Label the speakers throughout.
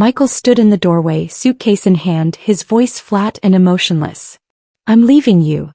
Speaker 1: Michael stood in the doorway, suitcase in hand, his voice flat and emotionless. "I'm leaving you."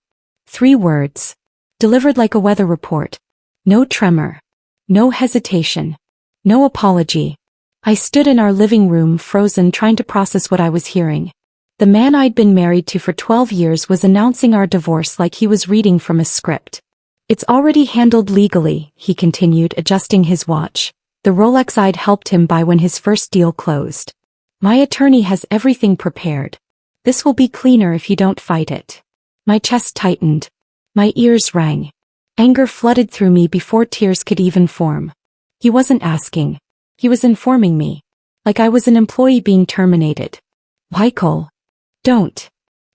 Speaker 1: 3 words. Delivered like a weather report. No tremor. No hesitation. No apology. I stood in our living room, frozen, trying to process what I was hearing. The man I'd been married to for 12 years was announcing our divorce like he was reading from a script. "It's already handled legally," he continued, adjusting his watch. The Rolex I'd helped him buy when his first deal closed. "My attorney has everything prepared. This will be cleaner if you don't fight it." My chest tightened. My ears rang. Anger flooded through me before tears could even form. He wasn't asking. He was informing me. Like I was an employee being terminated. "Michael. Don't."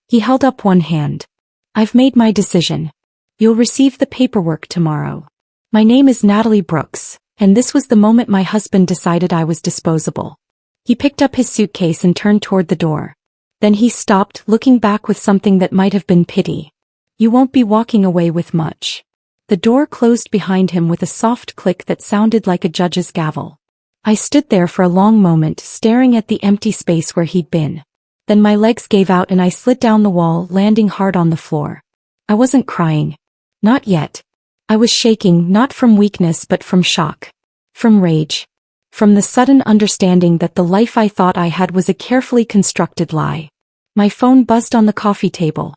Speaker 1: He held up one hand. "I've made my decision. You'll receive the paperwork tomorrow." My name is Natalie Brooks, and this was the moment my husband decided I was disposable. He picked up his suitcase and turned toward the door. Then he stopped, looking back with something that might have been pity. "You won't be walking away with much." The door closed behind him with a soft click that sounded like a judge's gavel. I stood there for a long moment, staring at the empty space where he'd been. Then my legs gave out and I slid down the wall, landing hard on the floor. I wasn't crying. Not yet. I was shaking, not from weakness but from shock. From rage. From the sudden understanding that the life I thought I had was a carefully constructed lie. My phone buzzed on the coffee table.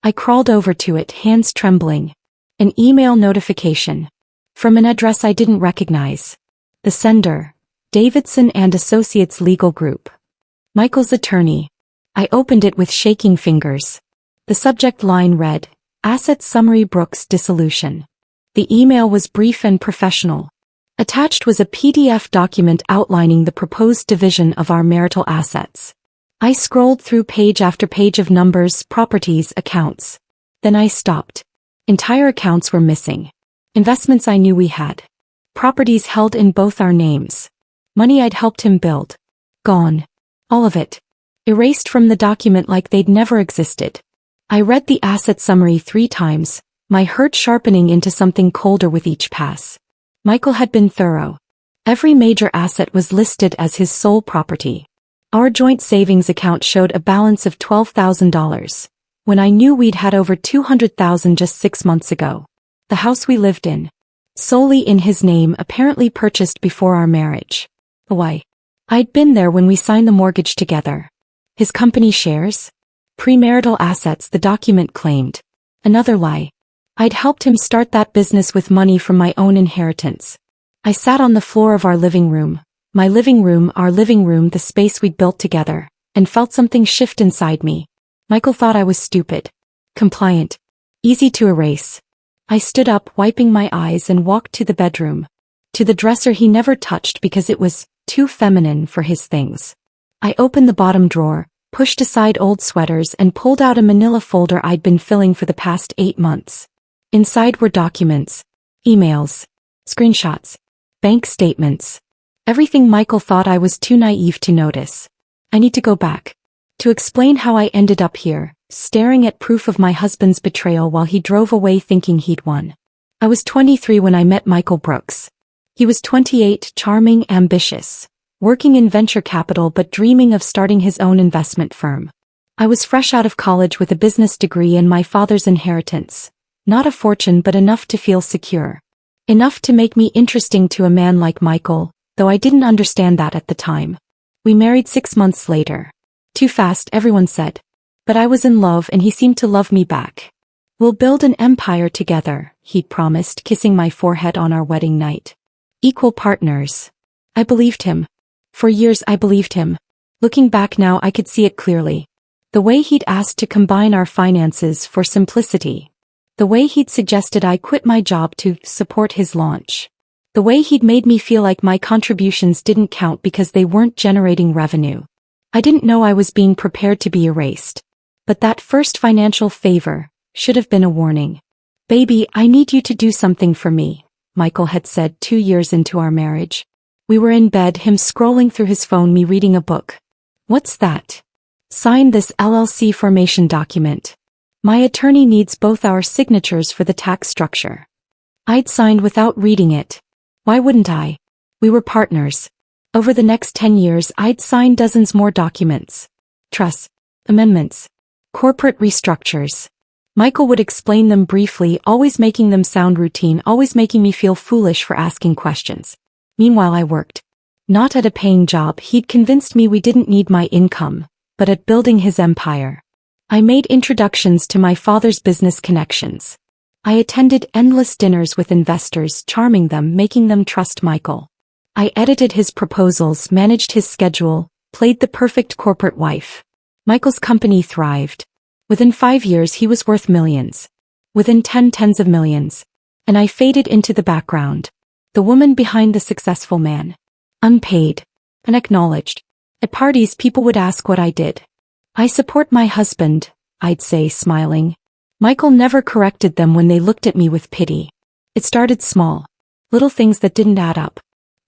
Speaker 1: I crawled over to it, hands trembling. An email notification. From an address I didn't recognize. The sender. Davidson and Associates Legal Group. Michael's attorney. I opened it with shaking fingers. The subject line read, "Asset Summary Brooks Dissolution." The email was brief and professional. Attached was a PDF document outlining the proposed division of our marital assets. I scrolled through page after page of numbers, properties, accounts. Then I stopped. Entire accounts were missing. Investments I knew we had. Properties held in both our names. Money I'd helped him build. Gone. All of it. Erased from the document like they'd never existed. I read the asset summary 3 times, my hurt sharpening into something colder with each pass. Michael had been thorough. Every major asset was listed as his sole property. Our joint savings account showed a balance of $12,000, when I knew we'd had over $200,000 just 6 months ago. The house we lived in. Solely in his name, apparently purchased before our marriage. Why? I'd been there when we signed the mortgage together. His company shares? Premarital assets, the document claimed. Another lie. I'd helped him start that business with money from my own inheritance. I sat on the floor of our living room. My living room, our living room, the space we'd built together, and felt something shift inside me. Michael thought I was stupid. Compliant. Easy to erase. I stood up, wiping my eyes, and walked to the bedroom. To the dresser he never touched because it was too feminine for his things. I opened the bottom drawer, pushed aside old sweaters, and pulled out a manila folder I'd been filling for the past 8 months. Inside were documents, emails, screenshots, bank statements. Everything Michael thought I was too naive to notice. I need to go back. To explain how I ended up here, staring at proof of my husband's betrayal while he drove away thinking he'd won. I was 23 when I met Michael Brooks. He was 28, charming, ambitious, working in venture capital but dreaming of starting his own investment firm. I was fresh out of college with a business degree and my father's inheritance. Not a fortune but enough to feel secure. Enough to make me interesting to a man like Michael, though I didn't understand that at the time. We married 6 months later. Too fast, everyone said. But I was in love and he seemed to love me back. "We'll build an empire together," he'd promised, kissing my forehead on our wedding night. Equal partners. I believed him. For years I believed him. Looking back now I could see it clearly. The way he'd asked to combine our finances for simplicity. The way he'd suggested I quit my job to support his launch. The way he'd made me feel like my contributions didn't count because they weren't generating revenue. I didn't know I was being prepared to be erased. But that first financial favor should have been a warning. "Baby, I need you to do something for me," Michael had said 2 years into our marriage. We were in bed, him scrolling through his phone, me reading a book. "What's that?" "Sign this LLC formation document. My attorney needs both our signatures for the tax structure." I'd signed without reading it. Why wouldn't I? We were partners. Over the next 10 years, I'd sign dozens more documents. Trusts, amendments, corporate restructures. Michael would explain them briefly, always making them sound routine, always making me feel foolish for asking questions. Meanwhile, I worked. Not at a paying job. He'd convinced me we didn't need my income, but at building his empire. I made introductions to my father's business connections. I attended endless dinners with investors, charming them, making them trust Michael. I edited his proposals, managed his schedule, played the perfect corporate wife. Michael's company thrived. Within 5 years he was worth millions. Within 10, tens of millions. And I faded into the background. The woman behind the successful man. Unpaid. Unacknowledged. At parties people would ask what I did. I support my husband, I'd say, smiling. Michael never corrected them when they looked at me with pity. It started small. Little things that didn't add up.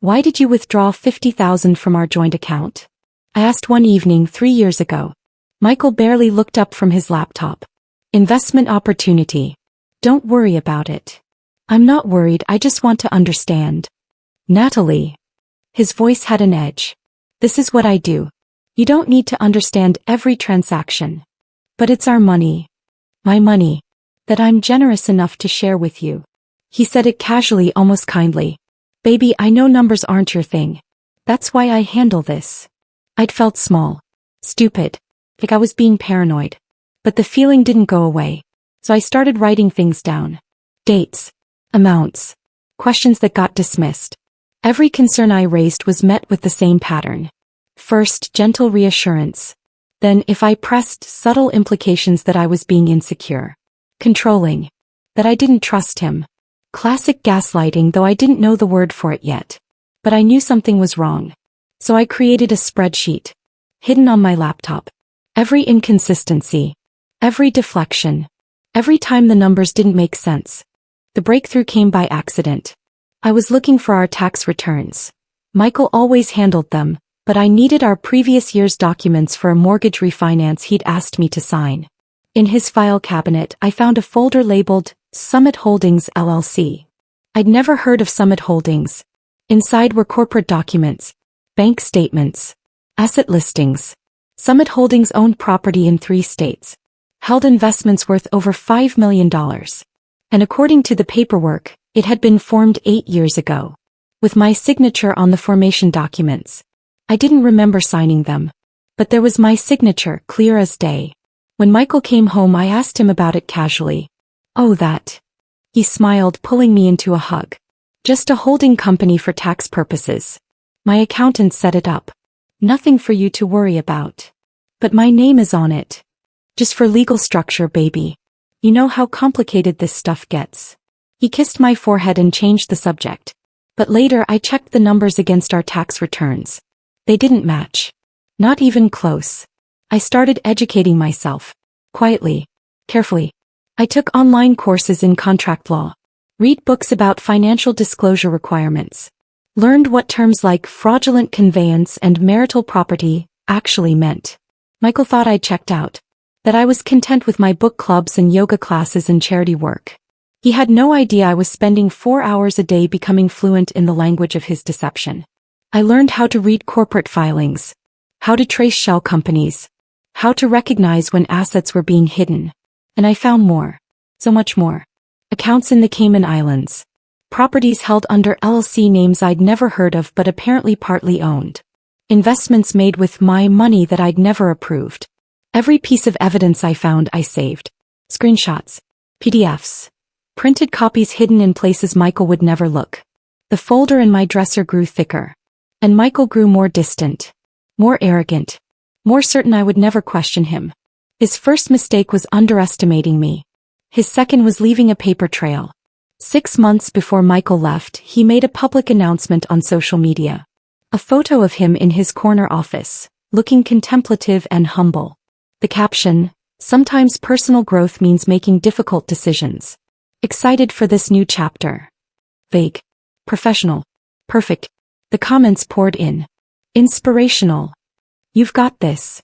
Speaker 1: Why did you withdraw $50,000 from our joint account? I asked one evening 3 years ago. Michael barely looked up from his laptop. Investment opportunity. Don't worry about it. I'm not worried, I just want to understand. Natalie. His voice had an edge. This is what I do. You don't need to understand every transaction. But it's our money. My money. That I'm generous enough to share with you. He said it casually, almost kindly. Baby, I know numbers aren't your thing. That's why I handle this. I'd felt small. Stupid. Like I was being paranoid. But the feeling didn't go away. So I started writing things down. Dates. Amounts. Questions that got dismissed. Every concern I raised was met with the same pattern. First, gentle reassurance. Then, if I pressed, subtle implications that I was being insecure. Controlling. That I didn't trust him. Classic gaslighting, though I didn't know the word for it yet. But I knew something was wrong. So I created a spreadsheet. Hidden on my laptop. Every inconsistency. Every deflection. Every time the numbers didn't make sense. The breakthrough came by accident. I was looking for our tax returns. Michael always handled them, but I needed our previous year's documents for a mortgage refinance he'd asked me to sign. In his file cabinet, I found a folder labeled Summit Holdings LLC. I'd never heard of Summit Holdings. Inside were corporate documents, bank statements, asset listings. Summit Holdings owned property in 3 states. Held investments worth over $5 million. And according to the paperwork, it had been formed 8 years ago. With my signature on the formation documents. I didn't remember signing them. But there was my signature, clear as day. When Michael came home I asked him about it casually. Oh, that. He smiled, pulling me into a hug. Just a holding company for tax purposes. My accountant set it up. Nothing for you to worry about. But my name is on it. Just for legal structure, baby. You know how complicated this stuff gets. He kissed my forehead and changed the subject. But later I checked the numbers against our tax returns. They didn't match. Not even close. I started educating myself. Quietly. Carefully. I took online courses in contract law. Read books about financial disclosure requirements. Learned what terms like fraudulent conveyance and marital property actually meant. Michael thought I'd checked out. That I was content with my book clubs and yoga classes and charity work. He had no idea I was spending 4 hours a day becoming fluent in the language of his deception. I learned how to read corporate filings. How to trace shell companies. How to recognize when assets were being hidden. And I found more. So much more. Accounts in the Cayman Islands. Properties held under LLC names I'd never heard of but apparently partly owned. Investments made with my money that I'd never approved. Every piece of evidence I found I saved. Screenshots. PDFs. Printed copies hidden in places Michael would never look. The folder in my dresser grew thicker. And Michael grew more distant. More arrogant. More certain I would never question him. His first mistake was underestimating me. His second was leaving a paper trail. 6 months before Michael left, he made a public announcement on social media. A photo of him in his corner office, looking contemplative and humble. The caption, "Sometimes personal growth means making difficult decisions. Excited for this new chapter." Vague. Professional. Perfect. The comments poured in. Inspirational. You've got this.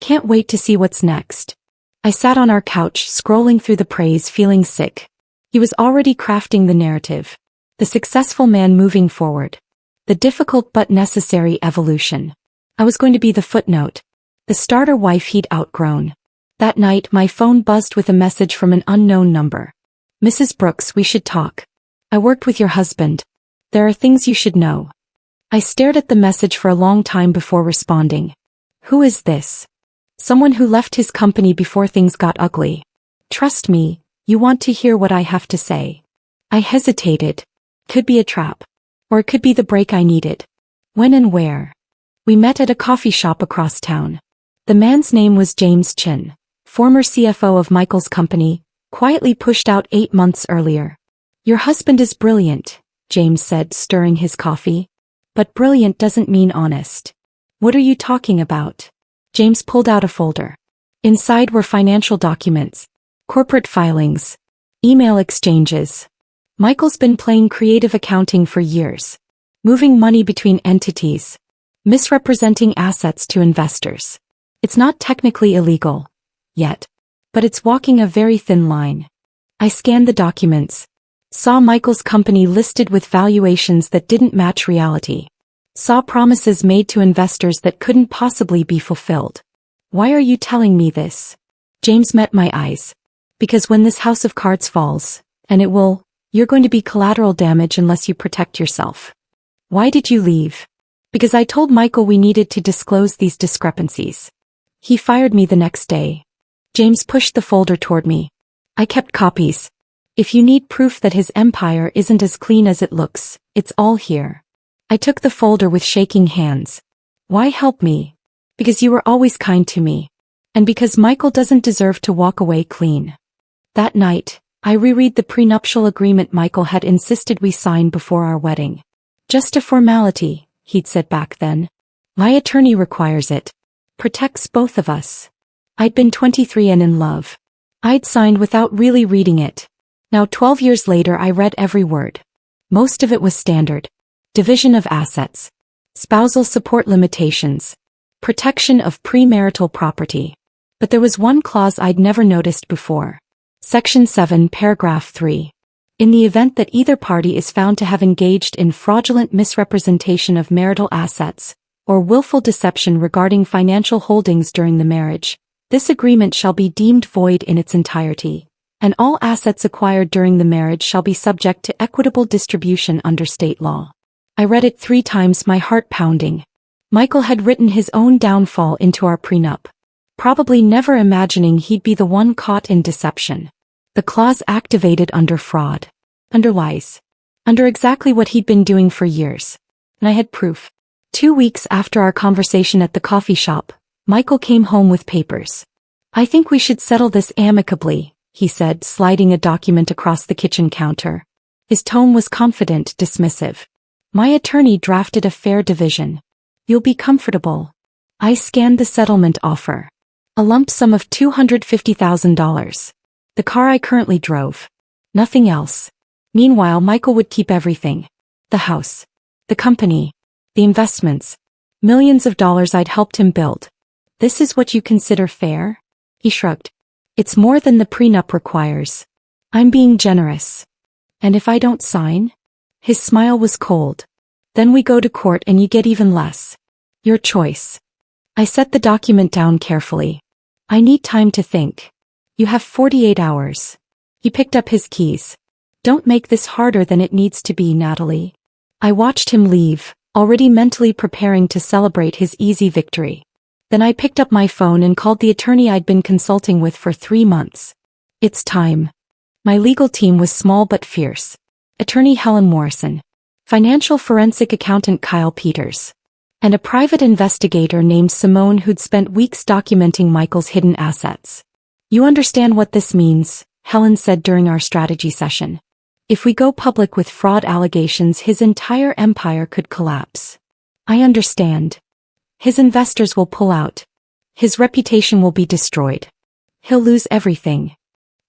Speaker 1: Can't wait to see what's next. I sat on our couch, scrolling through the praise, feeling sick. He was already crafting the narrative. The successful man moving forward. The difficult but necessary evolution. I was going to be the footnote. The starter wife he'd outgrown. That night my phone buzzed with a message from an unknown number. Mrs. Brooks, we should talk. I worked with your husband. There are things you should know. I stared at the message for a long time before responding. Who is this? Someone who left his company before things got ugly. Trust me, you want to hear what I have to say. I hesitated. Could be a trap. Or it could be the break I needed. When and where? We met at a coffee shop across town. The man's name was James Chin, former CFO of Michael's company, quietly pushed out 8 months earlier. Your husband is brilliant, James said, stirring his coffee. But brilliant doesn't mean honest. What are you talking about? James pulled out a folder. Inside were financial documents, corporate filings, email exchanges. Michael's been playing creative accounting for years, moving money between entities, misrepresenting assets to investors. It's not technically illegal, yet, but it's walking a very thin line. I scanned the documents, saw Michael's company listed with valuations that didn't match reality, saw promises made to investors that couldn't possibly be fulfilled. Why are you telling me this? James met my eyes. Because when this house of cards falls, and it will, you're going to be collateral damage unless you protect yourself. Why did you leave? Because I told Michael we needed to disclose these discrepancies. He fired me the next day. James pushed the folder toward me. I kept copies. If you need proof that his empire isn't as clean as it looks, it's all here. I took the folder with shaking hands. Why help me? Because you were always kind to me. And because Michael doesn't deserve to walk away clean. That night, I reread the prenuptial agreement Michael had insisted we sign before our wedding. Just a formality, he'd said back then. My attorney requires it. Protects both of us. I'd been 23 and in love. I'd signed without really reading it. Now 12 years later I read every word. Most of it was standard. Division of assets. Spousal support limitations. Protection of premarital property. But there was one clause I'd never noticed before. Section 7, Paragraph 3. In the event that either party is found to have engaged in fraudulent misrepresentation of marital assets, or willful deception regarding financial holdings during the marriage, this agreement shall be deemed void in its entirety, and all assets acquired during the marriage shall be subject to equitable distribution under state law. I read it 3 times, my heart pounding. Michael had written his own downfall into our prenup, probably never imagining he'd be the one caught in deception. The clause activated under fraud, under lies, under exactly what he'd been doing for years. And I had proof. 2 weeks after our conversation at the coffee shop, Michael came home with papers. I think we should settle this amicably, he said, sliding a document across the kitchen counter. His tone was confident, dismissive. My attorney drafted a fair division. You'll be comfortable. I scanned the settlement offer. A lump sum of $250,000. The car I currently drove. Nothing else. Meanwhile, Michael would keep everything. The house. The company. The investments. Millions of dollars I'd helped him build. This is what you consider fair? He shrugged. It's more than the prenup requires. I'm being generous. And if I don't sign? His smile was cold. Then we go to court and you get even less. Your choice. I set the document down carefully. I need time to think. You have 48 hours. He picked up his keys. Don't make this harder than it needs to be, Natalie. I watched him leave, already mentally preparing to celebrate his easy victory. Then I picked up my phone and called the attorney I'd been consulting with for 3 months. It's time. My legal team was small but fierce. Attorney Helen Morrison. Financial forensic accountant Kyle Peters. And a private investigator named Simone who'd spent weeks documenting Michael's hidden assets. You understand what this means, Helen said during our strategy session. If we go public with fraud allegations, his entire empire could collapse. I understand. His investors will pull out. His reputation will be destroyed. He'll lose everything.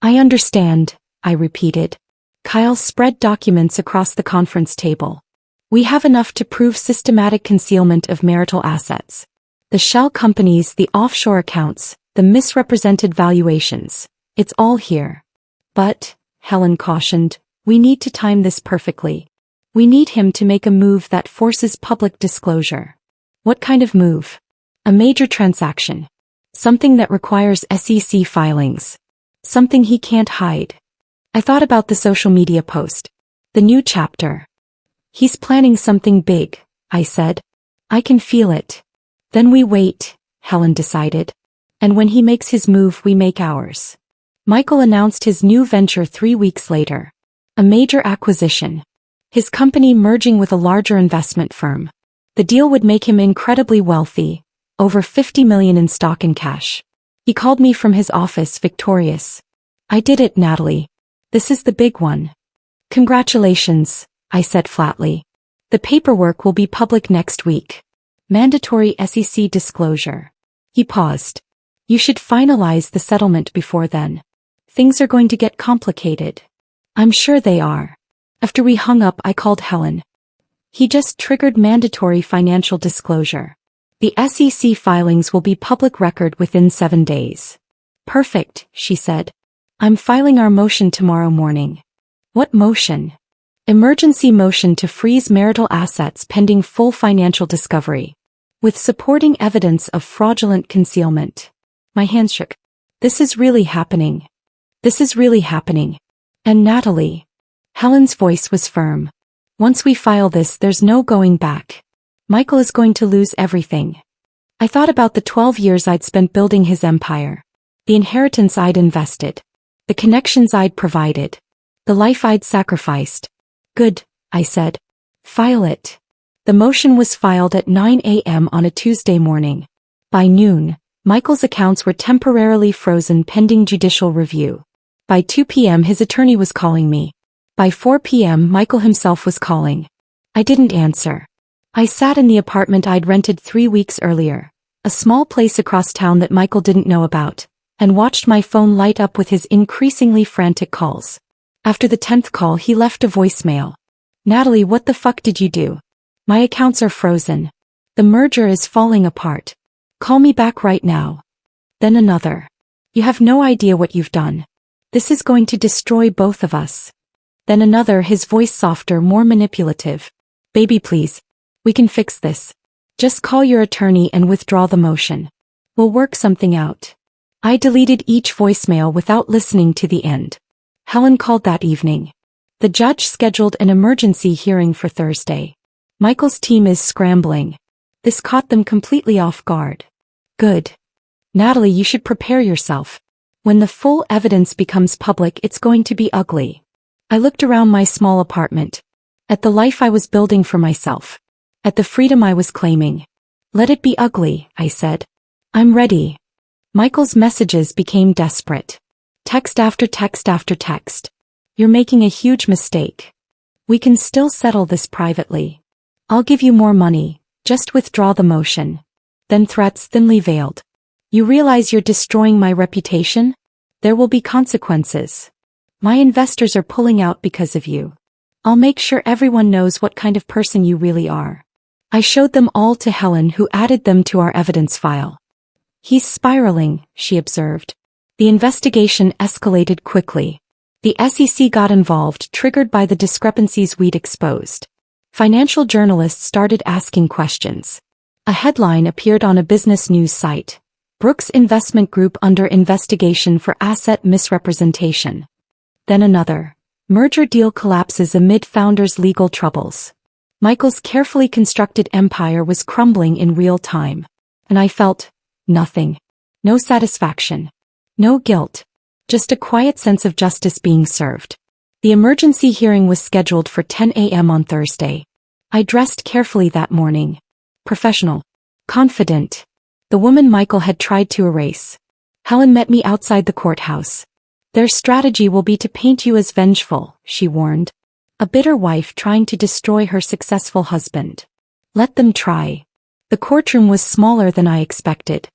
Speaker 1: I understand, I repeated. Kyle spread documents across the conference table. We have enough to prove systematic concealment of marital assets. The shell companies, the offshore accounts, the misrepresented valuations. It's all here. But, Helen cautioned, we need to time this perfectly. We need him to make a move that forces public disclosure. What kind of move? A major transaction. Something that requires SEC filings. Something he can't hide. I thought about the social media post. The new chapter. He's planning something big, I said. I can feel it. Then we wait, Helen decided. And when he makes his move, we make ours. Michael announced his new venture 3 weeks later. A major acquisition. His company merging with a larger investment firm. The deal would make him incredibly wealthy, over $50 million in stock and cash. He called me from his office victorious. I did it, Natalie. This is the big one. Congratulations, I said flatly. The paperwork will be public next week. Mandatory SEC disclosure. He paused. You should finalize the settlement before then. Things are going to get complicated. I'm sure they are. After we hung up, I called Helen. He just triggered mandatory financial disclosure. The SEC filings will be public record within 7 days. Perfect, she said. I'm filing our motion tomorrow morning. What motion? Emergency motion to freeze marital assets pending full financial discovery. With supporting evidence of fraudulent concealment. My hands shook. This is really happening. This is really happening. And Natalie. Helen's voice was firm. Once we file this, there's no going back. Michael is going to lose everything. I thought about the 12 years I'd spent building his empire. The inheritance I'd invested. The connections I'd provided. The life I'd sacrificed. Good, I said. File it. The motion was filed at 9 a.m. on a Tuesday morning. By noon, Michael's accounts were temporarily frozen pending judicial review. By 2 p.m. his attorney was calling me. By 4 p.m. Michael himself was calling. I didn't answer. I sat in the apartment I'd rented 3 weeks earlier, a small place across town that Michael didn't know about, and watched my phone light up with his increasingly frantic calls. After the 10th call, he left a voicemail. Natalie, what the fuck did you do? My accounts are frozen. The merger is falling apart. Call me back right now. Then another. You have no idea what you've done. This is going to destroy both of us. Then another, his voice softer, more manipulative. Baby, please. We can fix this. Just call your attorney and withdraw the motion. We'll work something out. I deleted each voicemail without listening to the end. Helen called that evening. The judge scheduled an emergency hearing for Thursday. Michael's team is scrambling. This caught them completely off guard. Good. Natalie, you should prepare yourself. When the full evidence becomes public, it's going to be ugly. I looked around my small apartment. At the life I was building for myself. At the freedom I was claiming. Let it be ugly, I said. I'm ready. Michael's messages became desperate. Text after text after text. You're making a huge mistake. We can still settle this privately. I'll give you more money, just withdraw the motion. Then threats thinly veiled. You realize you're destroying my reputation? There will be consequences. My investors are pulling out because of you. I'll make sure everyone knows what kind of person you really are. I showed them all to Helen, who added them to our evidence file. He's spiraling, she observed. The investigation escalated quickly. The SEC got involved, triggered by the discrepancies we'd exposed. Financial journalists started asking questions. A headline appeared on a business news site. Brooks Investment Group under investigation for asset misrepresentation. Then another. Merger deal collapses amid founder's legal troubles. Michael's carefully constructed empire was crumbling in real time. And I felt nothing. No satisfaction. No guilt. Just a quiet sense of justice being served. The emergency hearing was scheduled for 10 a.m. on Thursday. I dressed carefully that morning. Professional. Confident. The woman Michael had tried to erase. Helen met me outside the courthouse. Their strategy will be to paint you as vengeful, she warned. A bitter wife trying to destroy her successful husband. Let them try. The courtroom was smaller than I expected.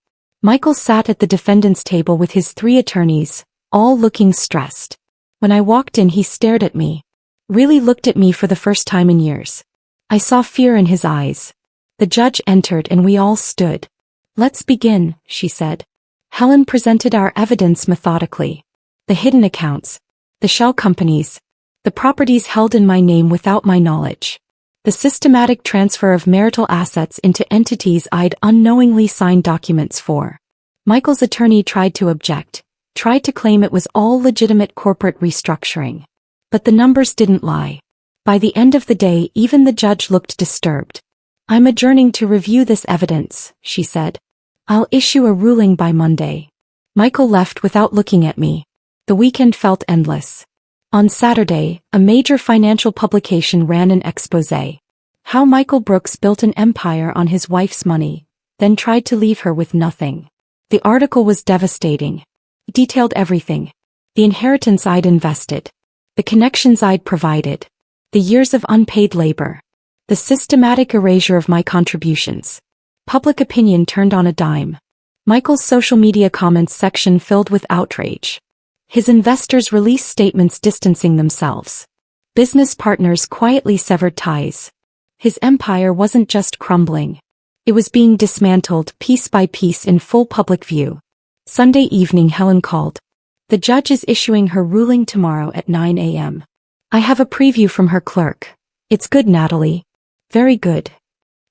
Speaker 1: Michael sat at the defendant's table with his 3 attorneys, all looking stressed. When I walked in, he stared at me. Really looked at me for the first time in years. I saw fear in his eyes. The judge entered and we all stood. Let's begin, she said. Helen presented our evidence methodically. The hidden accounts. The shell companies. The properties held in my name without my knowledge. The systematic transfer of marital assets into entities I'd unknowingly signed documents for. Michael's attorney tried to object, tried to claim it was all legitimate corporate restructuring. But the numbers didn't lie. By the end of the day, even the judge looked disturbed. I'm adjourning to review this evidence, she said. I'll issue a ruling by Monday. Michael left without looking at me. The weekend felt endless. On Saturday, a major financial publication ran an exposé. How Michael Brooks built an empire on his wife's money, then tried to leave her with nothing. The article was devastating. It detailed everything. The inheritance I'd invested. The connections I'd provided. The years of unpaid labor. The systematic erasure of my contributions. Public opinion turned on a dime. Michael's social media comments section filled with outrage. His investors released statements distancing themselves. Business partners quietly severed ties. His empire wasn't just crumbling. It was being dismantled piece by piece in full public view. Sunday evening, Helen called. The judge is issuing her ruling tomorrow at 9 a.m. I have a preview from her clerk. It's good, Natalie. Very good.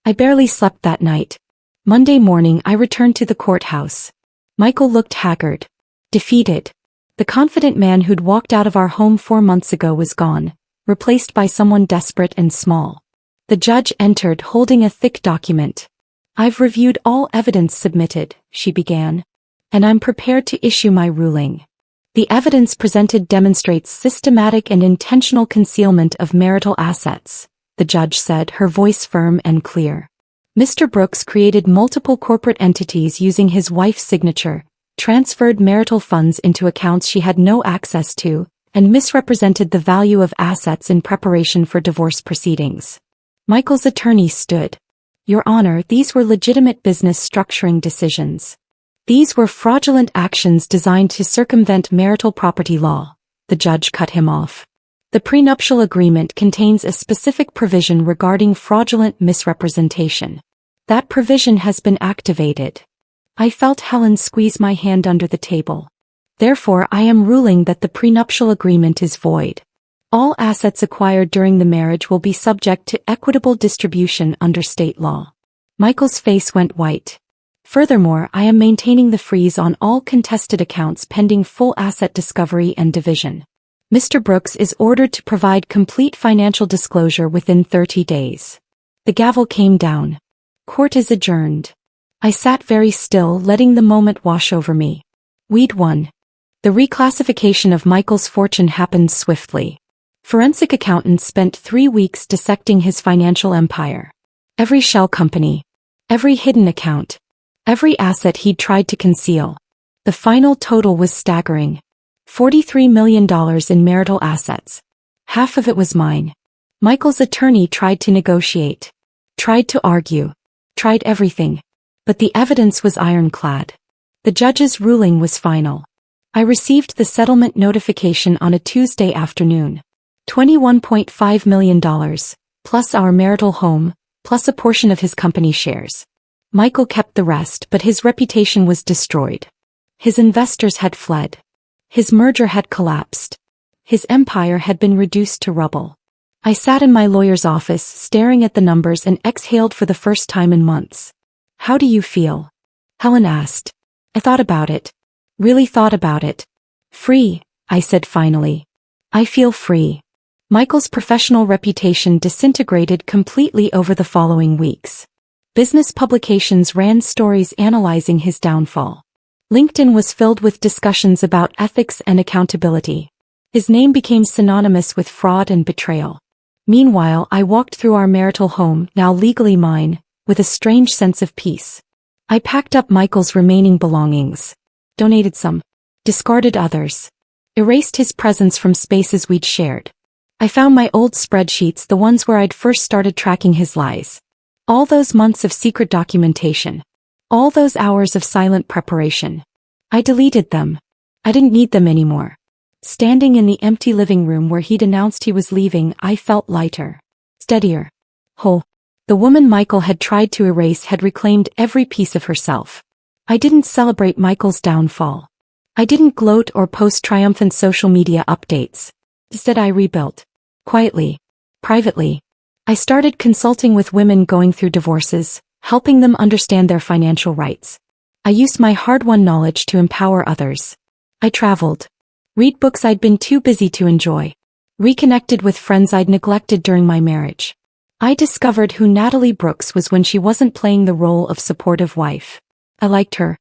Speaker 1: I barely slept that night. Monday morning I returned to the courthouse. Michael looked haggard. Defeated. The confident man who'd walked out of our home 4 months ago was gone, replaced by someone desperate and small. The judge entered holding a thick document. I've reviewed all evidence submitted, she began. And I'm prepared to issue my ruling. The evidence presented demonstrates systematic and intentional concealment of marital assets, the judge said, her voice firm and clear. Mr. Brooks created multiple corporate entities using his wife's signature, transferred marital funds into accounts she had no access to, and misrepresented the value of assets in preparation for divorce proceedings. Michael's attorney stood. Your Honor, these were legitimate business structuring decisions. These were fraudulent actions designed to circumvent marital property law. The judge cut him off. The prenuptial agreement contains a specific provision regarding fraudulent misrepresentation. That provision has been activated. I felt Helen squeeze my hand under the table. Therefore, I am ruling that the prenuptial agreement is void. All assets acquired during the marriage will be subject to equitable distribution under state law. Michael's face went white. Furthermore, I am maintaining the freeze on all contested accounts pending full asset discovery and division. Mr. Brooks is ordered to provide complete financial disclosure within 30 days. The gavel came down. Court is adjourned. I sat very still, letting the moment wash over me. We'd won. The reclassification of Michael's fortune happened swiftly. Forensic accountants spent 3 weeks dissecting his financial empire. Every shell company. Every hidden account. Every asset he'd tried to conceal. The final total was staggering. $43 million in marital assets. Half of it was mine. Michael's attorney tried to negotiate. Tried to argue. Tried everything. But the evidence was ironclad. The judge's ruling was final. I received the settlement notification on a Tuesday afternoon. $21.5 million, plus our marital home, plus a portion of his company shares. Michael kept the rest, but his reputation was destroyed. His investors had fled. His merger had collapsed. His empire had been reduced to rubble. I sat in my lawyer's office, staring at the numbers, and exhaled for the first time in months. How do you feel? Helen asked. I thought about it. Really thought about it. Free, I said finally. I feel free. Michael's professional reputation disintegrated completely over the following weeks. Business publications ran stories analyzing his downfall. LinkedIn was filled with discussions about ethics and accountability. His name became synonymous with fraud and betrayal. Meanwhile, I walked through our marital home, now legally mine, with a strange sense of peace. I packed up Michael's remaining belongings. Donated some. Discarded others. Erased his presence from spaces we'd shared. I found my old spreadsheets, the ones where I'd first started tracking his lies. All those months of secret documentation. All those hours of silent preparation. I deleted them. I didn't need them anymore. Standing in the empty living room where he'd announced he was leaving, I felt lighter. Steadier. Whole. The woman Michael had tried to erase had reclaimed every piece of herself. I didn't celebrate Michael's downfall. I didn't gloat or post triumphant social media updates. Instead, I rebuilt. Quietly. Privately. I started consulting with women going through divorces, helping them understand their financial rights. I used my hard-won knowledge to empower others. I traveled. Read books I'd been too busy to enjoy. Reconnected with friends I'd neglected during my marriage. I discovered who Natalie Brooks was when she wasn't playing the role of supportive wife. I liked her.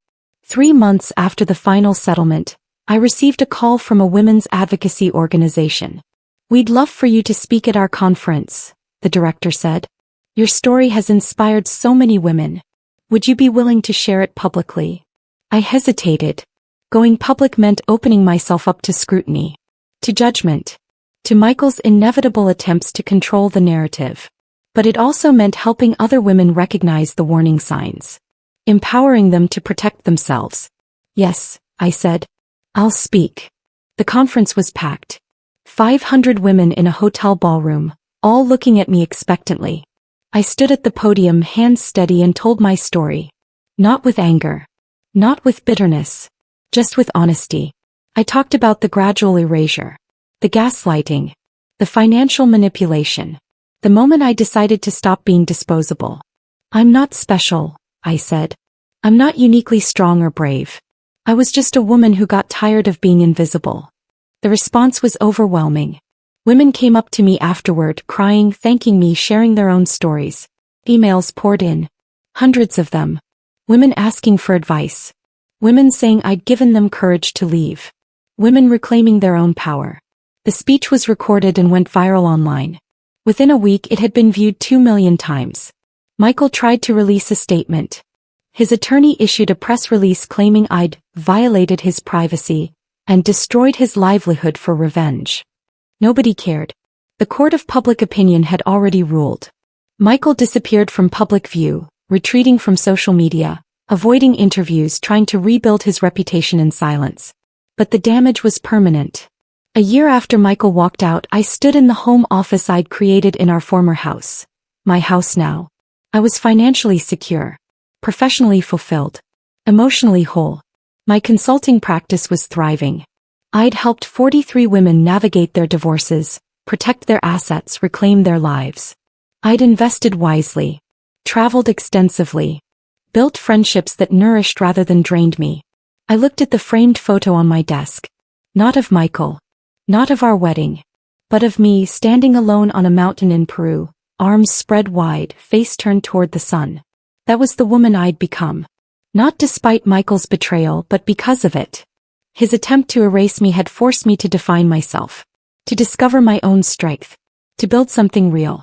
Speaker 1: 3 months after the final settlement, I received a call from a women's advocacy organization. "We'd love for you to speak at our conference," the director said. "Your story has inspired so many women. Would you be willing to share it publicly?" I hesitated. Going public meant opening myself up to scrutiny, to judgment, to Michael's inevitable attempts to control the narrative. But it also meant helping other women recognize the warning signs, empowering them to protect themselves. "Yes," I said. "I'll speak." The conference was packed. 500 women in a hotel ballroom, all looking at me expectantly. I stood at the podium, hands steady, and told my story. Not with anger. Not with bitterness. Just with honesty. I talked about the gradual erasure. The gaslighting. The financial manipulation. The moment I decided to stop being disposable. "I'm not special," I said. "I'm not uniquely strong or brave. I was just a woman who got tired of being invisible." The response was overwhelming. Women came up to me afterward, crying, thanking me, sharing their own stories. Emails poured in. Hundreds of them. Women asking for advice. Women saying I'd given them courage to leave. Women reclaiming their own power. The speech was recorded and went viral online. Within a week it had been viewed 2 million times. Michael tried to release a statement. His attorney issued a press release claiming I'd violated his privacy and destroyed his livelihood for revenge. Nobody cared. The court of public opinion had already ruled. Michael disappeared from public view, retreating from social media, avoiding interviews, trying to rebuild his reputation in silence. But the damage was permanent. A year after Michael walked out, I stood in the home office I'd created in our former house. My house now. I was financially secure, professionally fulfilled, emotionally whole. My consulting practice was thriving. I'd helped 43 women navigate their divorces, protect their assets, reclaim their lives. I'd invested wisely, traveled extensively, built friendships that nourished rather than drained me. I looked at the framed photo on my desk. Not of Michael. Not of our wedding. But of me standing alone on a mountain in Peru, arms spread wide, face turned toward the sun. That was the woman I'd become. Not despite Michael's betrayal, but because of it. His attempt to erase me had forced me to define myself. To discover my own strength. To build something real.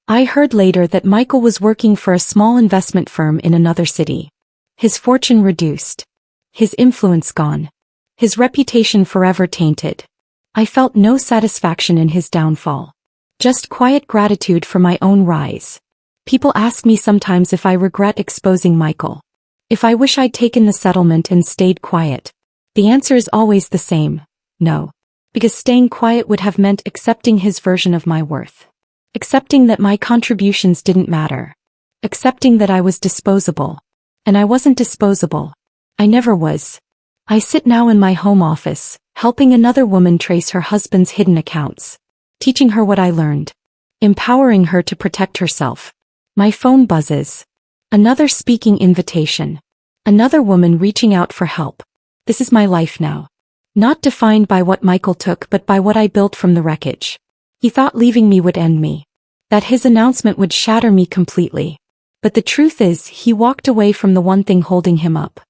Speaker 1: I heard later that Michael was working for a small investment firm in another city. His fortune reduced. His influence gone. His reputation forever tainted. I felt no satisfaction in his downfall. Just quiet gratitude for my own rise. People ask me sometimes if I regret exposing Michael. If I wish I'd taken the settlement and stayed quiet. The answer is always the same. No. Because staying quiet would have meant accepting his version of my worth. Accepting that my contributions didn't matter. Accepting that I was disposable. And I wasn't disposable. I never was. I sit now in my home office, helping another woman trace her husband's hidden accounts. Teaching her what I learned. Empowering her to protect herself. My phone buzzes. Another speaking invitation. Another woman reaching out for help. This is my life now. Not defined by what Michael took, but by what I built from the wreckage. He thought leaving me would end me. That his announcement would shatter me completely. But the truth is, he walked away from the one thing holding him up.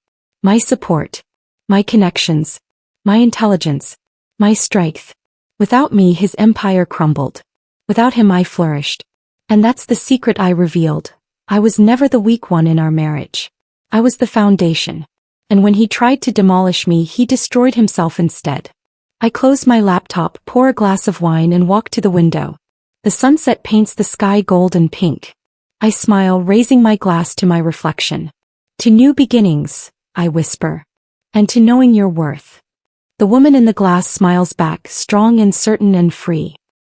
Speaker 1: My support. My connections. My intelligence. My strength. Without me, his empire crumbled. Without him, I flourished. And that's the secret I revealed. I was never the weak one in our marriage. I was the foundation. And when he tried to demolish me, he destroyed himself instead. I close my laptop, pour a glass of wine, and walk to the window. The sunset paints the sky gold and pink. I smile, raising my glass to my reflection. To new beginnings, I whisper. And to knowing your worth. The woman in the glass smiles back, strong and certain and free.